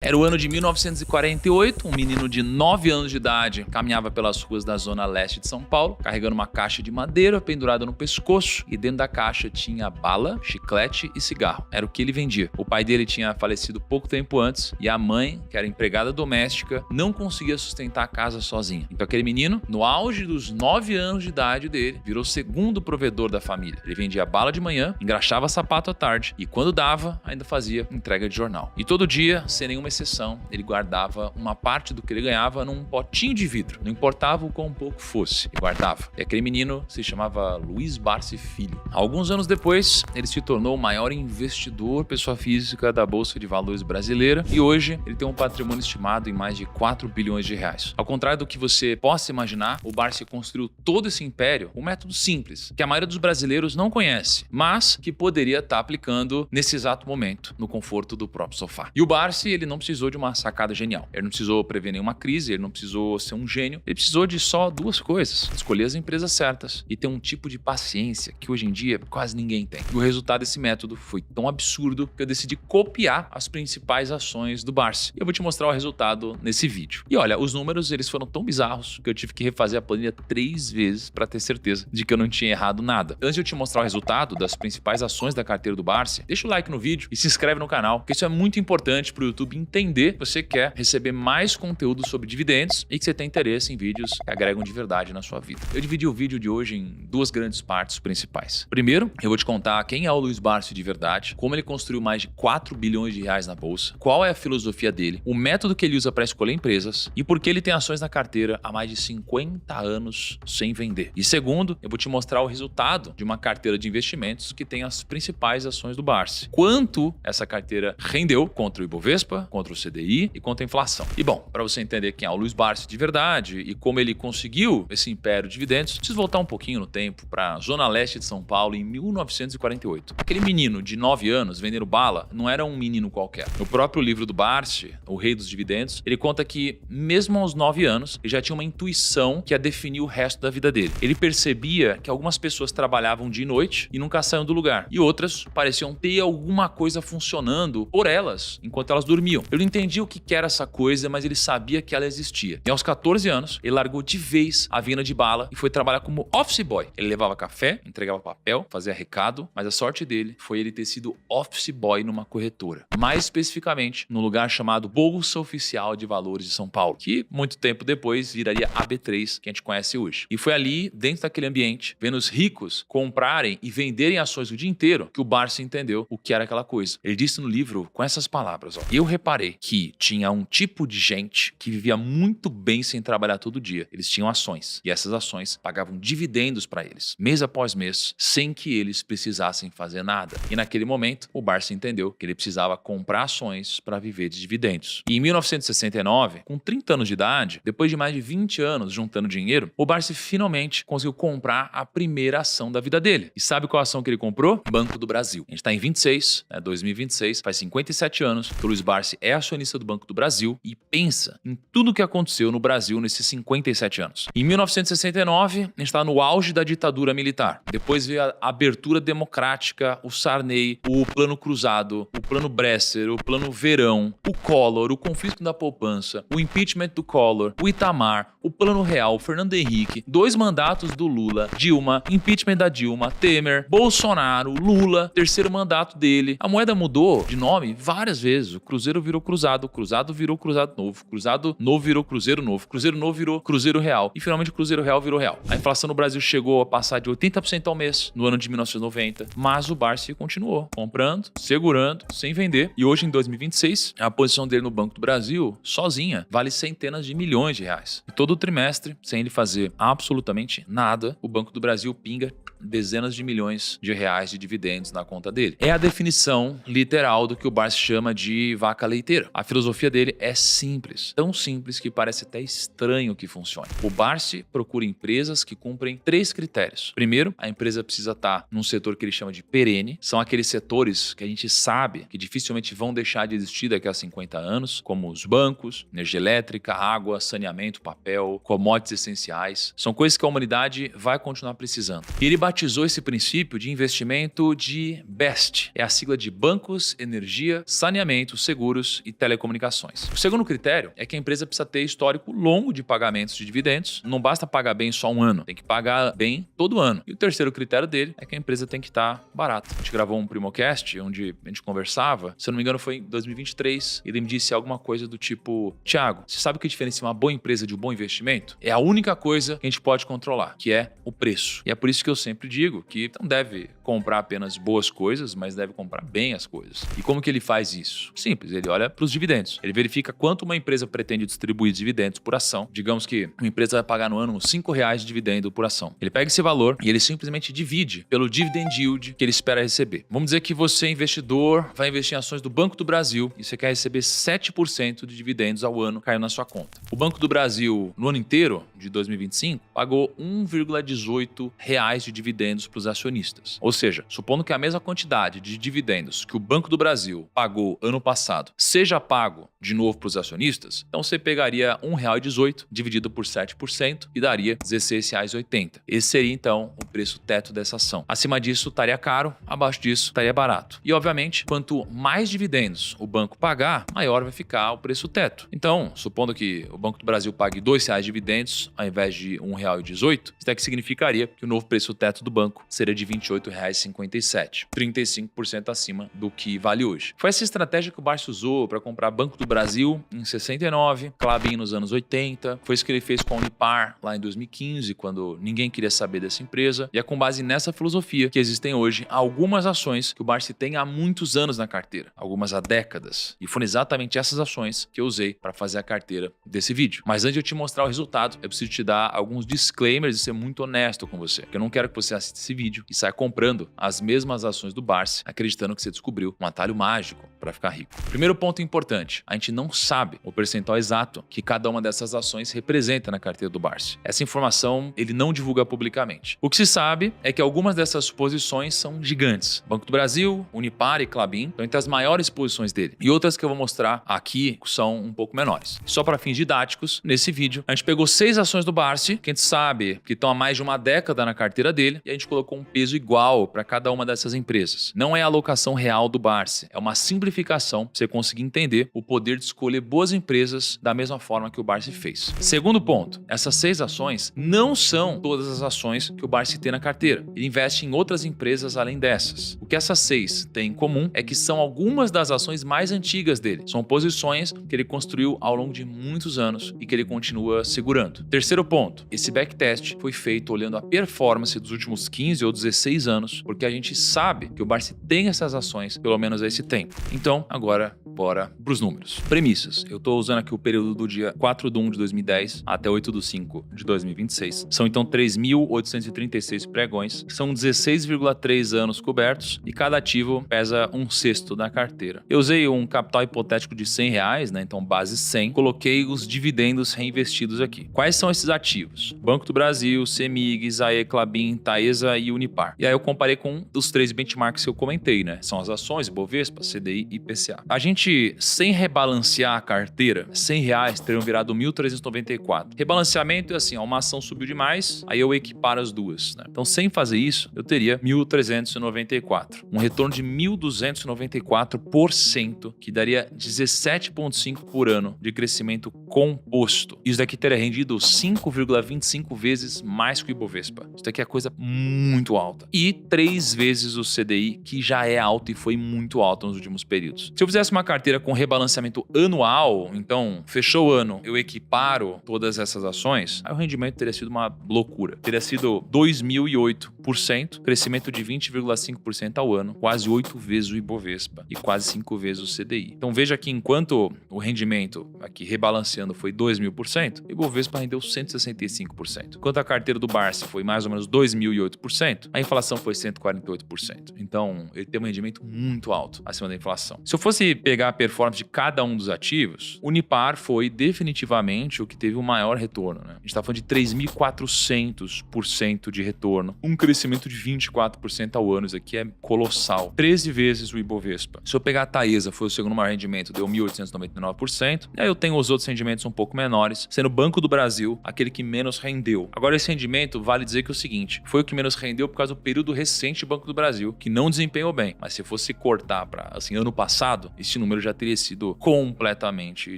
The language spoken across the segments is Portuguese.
Era o ano de 1948, um menino de 9 anos de idade caminhava pelas ruas da zona leste de São Paulo, carregando uma caixa de madeira pendurada no pescoço, e dentro da caixa tinha bala, chiclete e cigarro. Era o que ele vendia. O pai dele tinha falecido pouco tempo antes e a mãe, que era empregada doméstica, não conseguia sustentar a casa sozinha. Então aquele menino, no auge dos 9 anos de idade dele, virou o segundo provedor da família. Ele vendia bala de manhã, engraxava sapato à tarde e quando dava, ainda fazia entrega de jornal. E todo dia, sem nenhuma exceção, ele guardava uma parte do que ele ganhava num potinho de vidro. Não importava o quão pouco fosse, ele guardava. E aquele menino se chamava Luiz Barsi Filho. Alguns anos depois, ele se tornou o maior investidor pessoa física da Bolsa de Valores brasileira e hoje ele tem um patrimônio estimado em mais de 4 bilhões de reais. Ao contrário do que você possa imaginar, o Barsi construiu todo esse império com um método simples, que a maioria dos brasileiros não conhece, mas que poderia estar aplicando nesse exato momento, no conforto do próprio sofá. E o Barsi, ele não precisou de uma sacada genial. Ele não precisou prever nenhuma crise, ele não precisou ser um gênio, ele precisou de só duas coisas: escolher as empresas certas e ter um tipo de paciência que hoje em dia quase ninguém tem. E o resultado desse método foi tão absurdo que eu decidi copiar as principais ações do Barsi. E eu vou te mostrar o resultado nesse vídeo. E olha, os números eles foram tão bizarros que eu tive que refazer a planilha 3 vezes para ter certeza de que eu não tinha errado nada. Antes de eu te mostrar o resultado das principais ações da carteira do Barsi, deixa o like no vídeo e se inscreve no canal, porque isso é muito importante para o YouTube entender que você quer receber mais conteúdo sobre dividendos e que você tem interesse em vídeos que agregam de verdade na sua vida. Eu dividi o vídeo de hoje em duas grandes partes principais. Primeiro, eu vou te contar quem é o Luiz Barsi de verdade, como ele construiu mais de 4 bilhões de reais na bolsa, qual é a filosofia dele, o método que ele usa para escolher empresas e por que ele tem ações na carteira há mais de 50 anos sem vender. E segundo, eu vou te mostrar o resultado de uma carteira de investimentos que tem as principais ações do Barsi. Quanto essa carteira rendeu contra o Ibovespa, contra o CDI e contra a inflação. E bom, para você entender quem é o Luiz Barsi de verdade e como ele conseguiu esse império de dividendos, preciso voltar um pouquinho no tempo para a zona leste de São Paulo em 1948. Aquele menino de 9 anos vendendo bala não era um menino qualquer. No próprio livro do Barsi, O Rei dos Dividendos, ele conta que mesmo aos 9 anos, ele já tinha uma intuição que ia definir o resto da vida dele. Ele percebia que algumas pessoas trabalhavam dia e noite e nunca saíam do lugar, e outras pareciam ter alguma coisa funcionando por elas enquanto elas dormiam. Ele não entendia o que era essa coisa, mas ele sabia que ela existia. E aos 14 anos, ele largou de vez a venda de bala e foi trabalhar como office boy. Ele levava café, entregava papel, fazia recado, mas a sorte dele foi ele ter sido office boy numa corretora. Mais especificamente, num lugar chamado Bolsa Oficial de Valores de São Paulo, que muito tempo depois viraria a B3, que a gente conhece hoje. E foi ali, dentro daquele ambiente, vendo os ricos comprarem e venderem ações o dia inteiro, que o Barsi entendeu o que era aquela coisa. Ele disse no livro com essas palavras: eu reparei que tinha um tipo de gente que vivia muito bem sem trabalhar todo dia. Eles tinham ações e essas ações pagavam dividendos para eles, mês após mês, sem que eles precisassem fazer nada. E naquele momento, o Barsi entendeu que ele precisava comprar ações para viver de dividendos. E em 1969, com 30 anos de idade, depois de mais de 20 anos juntando dinheiro, o Barsi finalmente conseguiu comprar a primeira ação da vida dele. E sabe qual ação que ele comprou? Banco do Brasil. A gente está em 2026, faz 57 anos que o Luiz Barsi é acionista do Banco do Brasil e pensa em tudo o que aconteceu no Brasil nesses 57 anos. Em 1969, a gente está no auge da ditadura militar. Depois veio a abertura democrática, o Sarney, o Plano Cruzado, o Plano Bresser, o Plano Verão, o Collor, o confisco da poupança, o impeachment do Collor, o Itamar, o Plano Real, o Fernando Henrique, 2 mandatos do Lula, Dilma, impeachment da Dilma, Temer, Bolsonaro, Lula, 3º mandato dele. A moeda mudou de nome várias vezes. O Cruzeiro virou Cruzado, o Cruzado virou Cruzado Novo, Cruzado Novo virou Cruzeiro Novo, Cruzeiro Novo virou Cruzeiro Real e finalmente o Cruzeiro Real virou Real. A inflação no Brasil chegou a passar de 80% ao mês no ano de 1990, mas o Barsi continuou comprando, segurando, sem vender, e hoje em 2026, a posição dele no Banco do Brasil, sozinha, vale centenas de milhões de reais. E todo trimestre, sem ele fazer absolutamente nada, o Banco do Brasil pinga dezenas de milhões de reais de dividendos na conta dele. É a definição literal do que o Barsi chama de vaca leiteira. A filosofia dele é simples, tão simples que parece até estranho que funcione. O Barsi procura empresas que cumprem 3 critérios. Primeiro, a empresa precisa estar num setor que ele chama de perene. São aqueles setores que a gente sabe que dificilmente vão deixar de existir daqui a 50 anos, como os bancos, energia elétrica, água, saneamento, papel, commodities essenciais. São coisas que a humanidade vai continuar precisando. E ele batizou esse princípio de investimento de BEST. É a sigla de Bancos, Energia, Saneamento, Seguros e Telecomunicações. O segundo critério é que a empresa precisa ter histórico longo de pagamentos de dividendos. Não basta pagar bem só um ano, tem que pagar bem todo ano. E o terceiro critério dele é que a empresa tem que estar barata. A gente gravou um Primocast onde a gente conversava, se eu não me engano foi em 2023, e ele me disse alguma coisa do tipo: Thiago, você sabe o que diferencia uma boa empresa de um bom investimento? É a única coisa que a gente pode controlar, que é o preço. E é por isso que eu sempre digo que não deve comprar apenas boas coisas, mas deve comprar bem as coisas. E como que ele faz isso? Simples, ele olha para os dividendos. Ele verifica quanto uma empresa pretende distribuir dividendos por ação. Digamos que uma empresa vai pagar no ano uns R$5 de dividendo por ação. Ele pega esse valor e ele simplesmente divide pelo dividend yield que ele espera receber. Vamos dizer que você, investidor, vai investir em ações do Banco do Brasil e você quer receber 7% de dividendos ao ano caindo na sua conta. O Banco do Brasil, no ano inteiro de 2025, pagou R$1,18 de dividendos para os acionistas. Ou seja, supondo que a mesma quantidade de dividendos que o Banco do Brasil pagou ano passado seja pago de novo para os acionistas, então você pegaria R$1,18 dividido por 7% e daria R$16,80. Esse seria então o preço teto dessa ação. Acima disso estaria caro, abaixo disso estaria barato. E obviamente, quanto mais dividendos o banco pagar, maior vai ficar o preço teto. Então, supondo que o Banco do Brasil pague R$2 de dividendos ao invés de R$1,18, isso daqui significaria que o novo preço teto do banco seria de R$28,57, 35% acima do que vale hoje. Foi essa estratégia que o Barsi usou para comprar Banco do Brasil em 69, Klabin nos anos 80, foi isso que ele fez com a Unipar lá em 2015, quando ninguém queria saber dessa empresa, e é com base nessa filosofia que existem hoje algumas ações que o Barsi tem há muitos anos na carteira, algumas há décadas, e foram exatamente essas ações que eu usei para fazer a carteira desse vídeo. Mas antes de eu te mostrar o resultado, eu preciso te dar alguns disclaimers e ser muito honesto com você, porque eu não quero que você assista esse vídeo e saia comprando as mesmas ações do Barsi, acreditando que você descobriu um atalho mágico para ficar rico. Primeiro ponto importante, a gente não sabe o percentual exato que cada uma dessas ações representa na carteira do Barsi. Essa informação ele não divulga publicamente. O que se sabe é que algumas dessas posições são gigantes. Banco do Brasil, Unipar e Klabin estão entre as maiores posições dele. E outras que eu vou mostrar aqui são um pouco menores. Só para fins didáticos, nesse vídeo, a gente pegou 6 ações do Barsi, que a gente sabe que estão há mais de uma década na carteira dele, e a gente colocou um peso igual para cada uma dessas empresas. Não é a alocação real do Barsi, é uma simplificação para você conseguir entender o poder de escolher boas empresas da mesma forma que o Barsi fez. Segundo ponto, essas 6 ações não são todas as ações que o Barsi tem na carteira. Ele investe em outras empresas além dessas. O que essas 6 têm em comum é que são algumas das ações mais antigas dele. São posições que ele construiu ao longo de muitos anos e que ele continua segurando. Terceiro ponto, esse backtest foi feito olhando a performance dos últimos 15 ou 16 anos, porque a gente sabe que o Barsi tem essas ações pelo menos a esse tempo. Então, agora, bora para os números. Premissas. Eu estou usando aqui o período do dia 4/1 de 2010 até 8/5 de 2026. São então 3.836 pregões, são 16,3 anos cobertos e cada ativo pesa 1/6 da carteira. Eu usei um capital hipotético de R$100, né? Então base 100. Coloquei os dividendos reinvestidos aqui. Quais são esses ativos? Banco do Brasil, CEMIG, Zae, Klabin, Taesa e Unipar. E aí eu comparei com os 3 benchmarks que eu comentei, né? São as ações, Ibovespa, CDI e IPCA. A gente, sem rebalancear a carteira, R$100 teriam virado 1.394. Rebalanceamento é assim, ó, uma ação subiu demais, aí eu equiparo as duas, né? Então, sem fazer isso, eu teria 1.394. Um retorno de 1.294%, que daria 17,5% por ano de crescimento composto. Isso daqui teria rendido 5,25 vezes mais que o Ibovespa. Isso daqui é coisa muito alta. E 3 vezes o CDI, que já é alto e foi muito alto nos últimos períodos. Se eu fizesse uma carteira com rebalanceamento anual, então fechou o ano, eu equiparo todas essas ações, aí o rendimento teria sido uma loucura. Teria sido 2.008%, crescimento de 20,5% ao ano, quase 8 vezes o Ibovespa e quase 5 vezes o CDI. Então veja que enquanto o rendimento aqui rebalanceando foi 2.000%, o Ibovespa rendeu 165%. Enquanto a carteira do Barsi foi mais ou menos 2.008%, a inflação foi 148%. Então ele tem um rendimento muito alto acima da inflação. Se eu fosse pegar a performance de cada um dos ativos, o Unipar foi definitivamente o que teve o maior retorno, né? A gente está falando de 3.400% de retorno, um crescimento de 24% ao ano, isso aqui é colossal. 13 vezes o Ibovespa. Se eu pegar a Taesa, foi o segundo maior rendimento, deu 1.899%, e aí eu tenho os outros rendimentos um pouco menores, sendo o Banco do Brasil aquele que menos rendeu. Agora esse rendimento vale dizer que é o seguinte, foi foi o que menos rendeu por causa do período recente do Banco do Brasil, que não desempenhou bem. Mas se fosse cortar para ano passado, esse número já teria sido completamente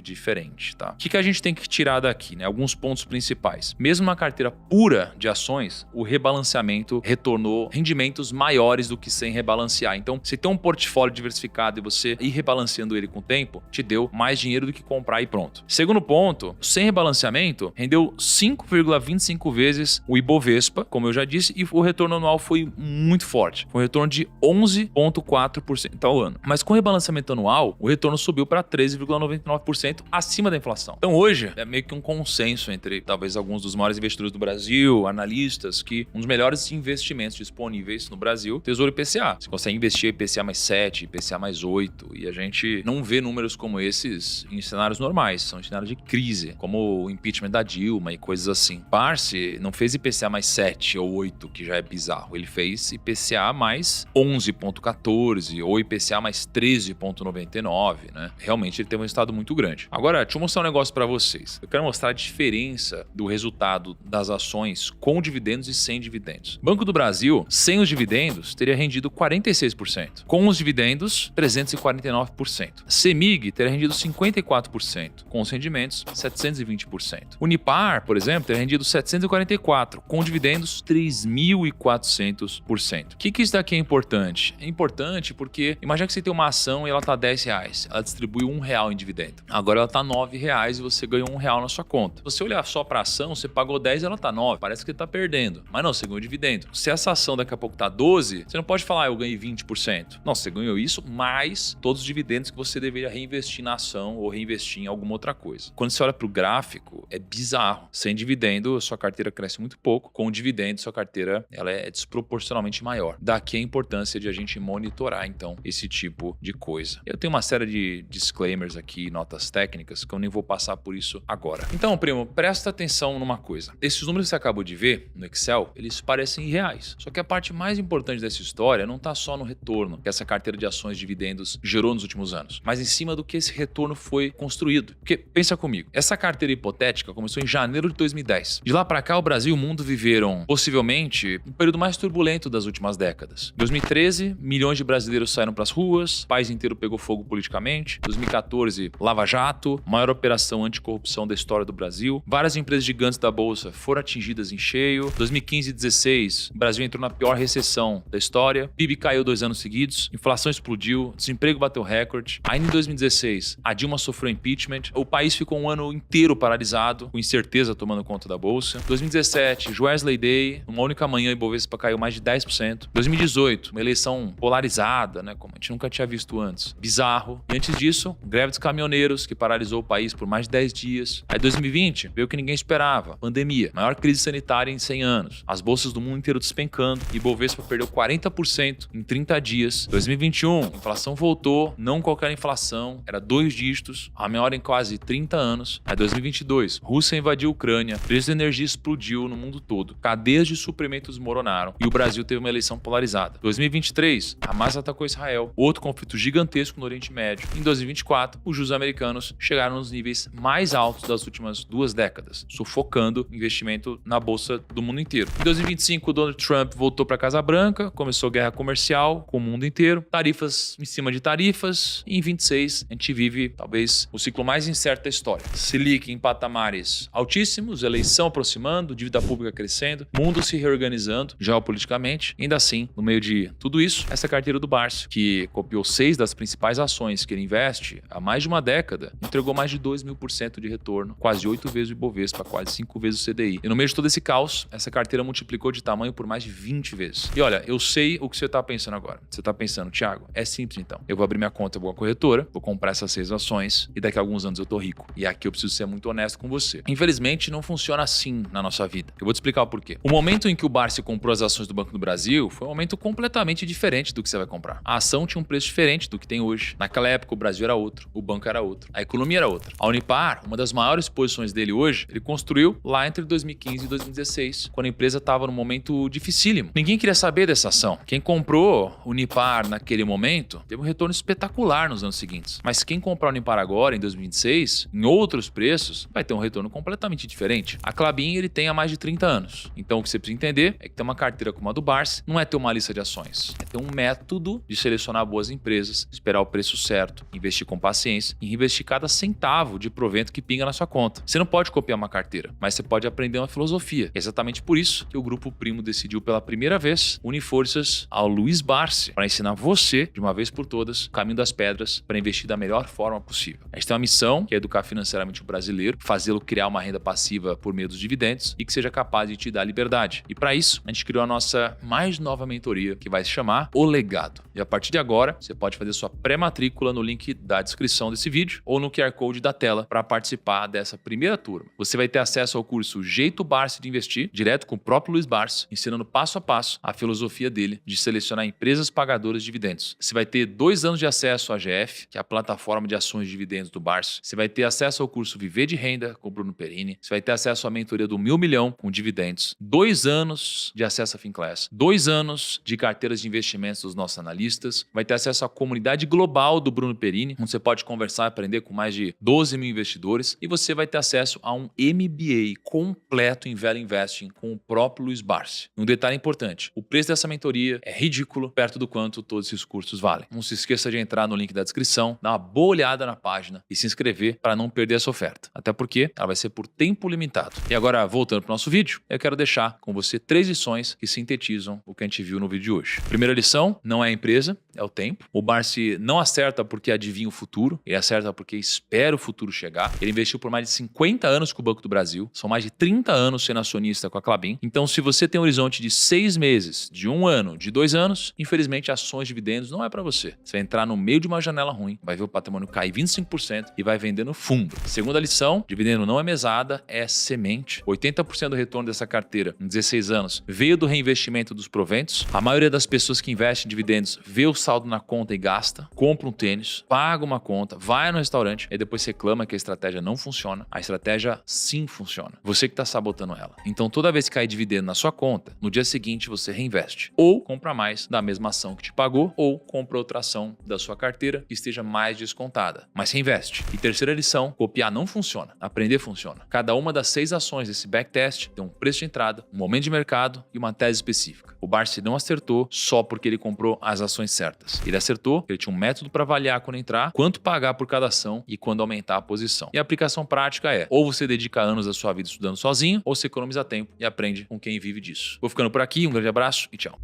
diferente, tá? O que a gente tem que tirar daqui, né? Alguns pontos principais. Mesmo na carteira pura de ações, o rebalanceamento retornou rendimentos maiores do que sem rebalancear. Então, se tem um portfólio diversificado e você ir rebalanceando ele com o tempo, te deu mais dinheiro do que comprar e pronto. Segundo ponto, sem rebalanceamento, rendeu 5,25 vezes o Ibovespa, como eu já disse, e o retorno anual foi muito forte. Foi um retorno de 11,4% ao ano. Mas com rebalanceamento anual, o retorno subiu para 13,99% acima da inflação. Então hoje, é meio que um consenso entre talvez alguns dos maiores investidores do Brasil, analistas, que um dos melhores investimentos disponíveis no Brasil, Tesouro IPCA. Você consegue investir IPCA mais 7, IPCA mais 8, e a gente não vê números como esses em cenários normais, são cenários de crise, como o impeachment da Dilma e coisas assim. Parse não fez IPCA mais 7 ou 8, que já é bizarro, ele fez IPCA mais 11,14 ou IPCA mais 13,99, né? Realmente ele teve um resultado muito grande. Agora, deixa eu mostrar um negócio para vocês. Eu quero mostrar a diferença do resultado das ações com dividendos e sem dividendos. Banco do Brasil, sem os dividendos, teria rendido 46%. Com os dividendos, 349%. CEMIG teria rendido 54%. Com os rendimentos, 720%. Unipar, por exemplo, teria rendido 744%. Com dividendos, 3.400%. O que isso daqui é importante? É importante porque imagina que você tem uma ação e ela está R$10. Ela distribui R$1 em dividendo. Agora ela está R$9 e você ganhou R$1 na sua conta. Se você olhar só para a ação, você pagou 10 e ela está 9. Parece que está perdendo. Mas não, você ganhou dividendo. Se essa ação daqui a pouco está 12, você não pode falar, eu ganhei 20%. Não, você ganhou isso mais todos os dividendos que você deveria reinvestir na ação ou reinvestir em alguma outra coisa. Quando você olha para o gráfico, é bizarro. Sem dividendo, sua carteira cresce muito pouco. Com dividendo, sua carteira ela é desproporcionalmente maior. Daqui a importância de a gente monitorar, então, esse tipo de coisa. Eu tenho uma série de disclaimers aqui, notas técnicas, que eu nem vou passar por isso agora. Então, primo, presta atenção numa coisa. Esses números que você acabou de ver no Excel, eles parecem reais. Só que a parte mais importante dessa história não está só no retorno que essa carteira de ações e dividendos gerou nos últimos anos, mas em cima do que esse retorno foi construído. Porque, pensa comigo, essa carteira hipotética começou em janeiro de 2010. De lá para cá, o Brasil e o mundo viveram, possivelmente, um período mais turbulento das últimas décadas. Em 2013, milhões de brasileiros saíram para as ruas, o país inteiro pegou fogo politicamente. 2014, Lava Jato, maior operação anticorrupção da história do Brasil. Várias empresas gigantes da Bolsa foram atingidas em cheio. 2015 e 2016, o Brasil entrou na pior recessão da história. PIB caiu 2 anos seguidos, inflação explodiu, desemprego bateu recorde. Ainda em 2016, a Dilma sofreu impeachment. O país ficou um ano inteiro paralisado, com incerteza tomando conta da Bolsa. 2017, Wesley Day, numa única manhã, o Ibovespa caiu mais de 10%. 2018, uma eleição polarizada, né, como a gente nunca tinha visto antes. Bizarro. E antes disso, greve dos caminhoneiros, que paralisou o país por mais de 10 dias. Aí 2020, veio o que ninguém esperava. Pandemia. Maior crise sanitária em 100 anos. As bolsas do mundo inteiro despencando. E Ibovespa perdeu 40% em 30 dias. 2021, inflação voltou. Não qualquer inflação. Era 2 dígitos. A maior em quase 30 anos. Aí 2022, Rússia invadiu a Ucrânia. Preço de energia explodiu no mundo todo. Cadeias de suprimentos desmoronaram. E o Brasil teve uma eleição polarizada. 2023, Hamas atacou Israel. Outro conflito gigantesco no Oriente Médio. Em 2024, os juros americanos chegaram nos níveis mais altos das últimas 2 décadas, sufocando investimento na bolsa do mundo inteiro. Em 2025, o Donald Trump voltou para a Casa Branca, começou guerra comercial com o mundo inteiro, tarifas em cima de tarifas, e em 26 a gente vive talvez o ciclo mais incerto da história. Selic em patamares altíssimos, eleição aproximando, dívida pública crescendo, mundo se reorganizando geopoliticamente. Ainda assim, no meio de tudo isso, essa carteira do Barsi, que copiou 6 das principais ações que ele investe há mais de uma década, entregou mais de 2.000% de retorno, quase 8 vezes o Ibovespa, quase 5 vezes o CDI. E no meio de todo esse caos, essa carteira multiplicou de tamanho por mais de 20 vezes. E olha, eu sei o que você está pensando agora. Você está pensando, Thiago, é simples então. Eu vou abrir minha conta em alguma corretora, vou comprar essas 6 ações e daqui a alguns anos eu tô rico. E aqui eu preciso ser muito honesto com você. Infelizmente, não funciona assim na nossa vida. Eu vou te explicar o porquê. O momento em que o Barsi comprou as ações do Banco do Brasil foi um momento completamente diferente do que você vai comprar. A ação tinha um preço diferente do que tem hoje. Naquela época, o Brasil era outro, o banco era outro, a economia era outra. A Unipar, uma das maiores posições dele hoje, ele construiu lá entre 2015 e 2016, quando a empresa estava num momento dificílimo. Ninguém queria saber dessa ação. Quem comprou Unipar naquele momento teve um retorno espetacular nos anos seguintes. Mas quem comprar Unipar agora, em 2026, em outros preços, vai ter um retorno completamente diferente. A Klabin, ele tem há mais de 30 anos. Então, o que você precisa entender é que ter uma carteira como a do Barsi não é ter uma lista de ações, é ter um método de selecionar boas empresas, esperar o preço certo, investir com paciência e investir cada centavo de provento que pinga na sua conta. Você não pode copiar uma carteira, mas você pode aprender uma filosofia. É exatamente por isso que o Grupo Primo decidiu pela primeira vez unir forças ao Luiz Barsi para ensinar você, de uma vez por todas, o caminho das pedras para investir da melhor forma possível. A gente tem uma missão que é educar financeiramente o brasileiro, fazê-lo criar uma renda passiva por meio dos dividendos e que seja capaz de te dar liberdade. E para isso, a gente criou a nossa mais nova mentoria, que vai se chamar O Legado. E a partir de agora, você pode fazer sua pré-matrícula no link da descrição desse vídeo ou no QR Code da tela para participar dessa primeira turma. Você vai ter acesso ao curso Jeito Barsi de Investir, direto com o próprio Luiz Barsi, ensinando passo a passo a filosofia dele de selecionar empresas pagadoras de dividendos. Você vai ter 2 anos de acesso à AGF, que é a plataforma de ações de dividendos do Barsi. Você vai ter acesso ao curso Viver de Renda com o Bruno Perini. Você vai ter acesso à mentoria do 1.000 milhão com dividendos. 2 anos de acesso a Finclass. 2 anos de carteiras de investimentos dos nossos analistas. Vai ter acesso à comunidade global do Bruno Perini, onde você pode conversar e aprender com mais de 12 mil investidores. E você vai ter acesso a um MBA completo em Value Investing com o próprio Luiz Barsi. Um detalhe importante, o preço dessa mentoria é ridículo perto do quanto todos esses cursos valem. Não se esqueça de entrar no link da descrição, dar uma boa olhada na página e se inscrever para não perder essa oferta. Até porque ela vai ser por tempo limitado. E agora, voltando para o nosso vídeo, eu quero deixar com você 3 lições que sintetizam o que a gente viu no vídeo de hoje. Primeira lição, não é a empresa, é o tempo. O Barsi não acerta porque adivinha o futuro, ele acerta porque espera o futuro chegar. Ele investiu por mais de 50 anos com o Banco do Brasil, são mais de 30 anos sendo acionista com a Klabin. Então, se você tem um horizonte de 6 meses, de 1 ano, de 2 anos, infelizmente ações de dividendos não é para você. Você vai entrar no meio de uma janela ruim, vai ver o patrimônio cair 25% e vai vender no fundo. Segunda lição, dividendo não é mesada, é semente. 80% do retorno dessa carteira em 16 anos veio do reinvestimento dos proventos. A maioria das pessoas que investem em dividendos vê o saldo na conta e gasta, compra um tênis, paga uma conta, vai no restaurante e depois reclama que a estratégia não funciona. A estratégia sim funciona. Você que está sabotando ela. Então toda vez que cair dividendo na sua conta, no dia seguinte você reinveste. Ou compra mais da mesma ação que te pagou, ou compra outra ação da sua carteira que esteja mais descontada. Mas reinveste. E terceira lição, copiar não funciona. Aprender funciona. Cada uma das 6 ações desse backtest tem um preço de entrada, um momento de mercado e uma tese específica. O Barsi não acertou só porque ele comprou as ações certas. Ele acertou porque ele tinha um método para avaliar quando entrar, quanto pagar por cada ação e quando aumentar a posição. E a aplicação prática é, ou você dedica anos da sua vida estudando sozinho, ou você economiza tempo e aprende com quem vive disso. Vou ficando por aqui, um grande abraço e tchau.